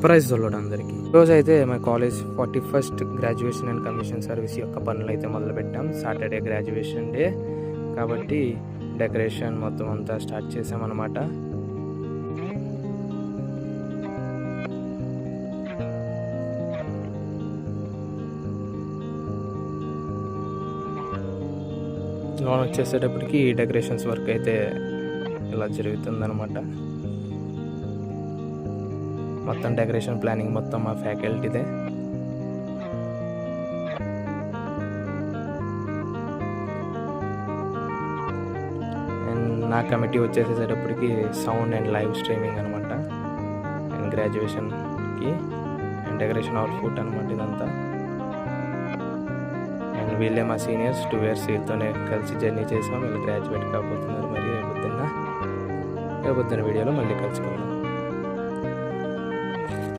Praise తొలడం అందరికీ. ఈరోజు అయితే మా college 41st graduation and commission service యొక్క పనులు అయితే మొదలుపెట్టాం. సాటర్డే గ్రాడ్యుయేషన్ డే కాబట్టి డెకరేషన్ మొత్తం అంతా స్టార్ట్ చేసామన్నమాట. లోన్ వచ్చేసేటప్పటికి డెకరేషన్స్ వర్క్ అయితే ఇలా జరుగుతుందన్నమాట. మొత్తం డెకరేషన్ ప్లానింగ్ మొత్తం మా ఫ్యాకల్టీదే. అండ్ నా కమిటీ వచ్చేసేటప్పటికి సౌండ్ అండ్ లైవ్ స్ట్రీమింగ్ అనమాట. అండ్ గ్రాడ్యుయేషన్కి అండ్ డెకరేషన్ అవుట్పుట్ అనమాట ఇదంతా. అండ్ వీళ్ళే మా సీనియర్స్ 2 years వీళ్ళతోనే కలిసి జర్నీ చేసాం. వీళ్ళు గ్రాడ్యుయేట్ కాబోతున్నారు. మరి రేపొద్దున్న వీడియోలో మళ్ళీ కలుసుకుందాం.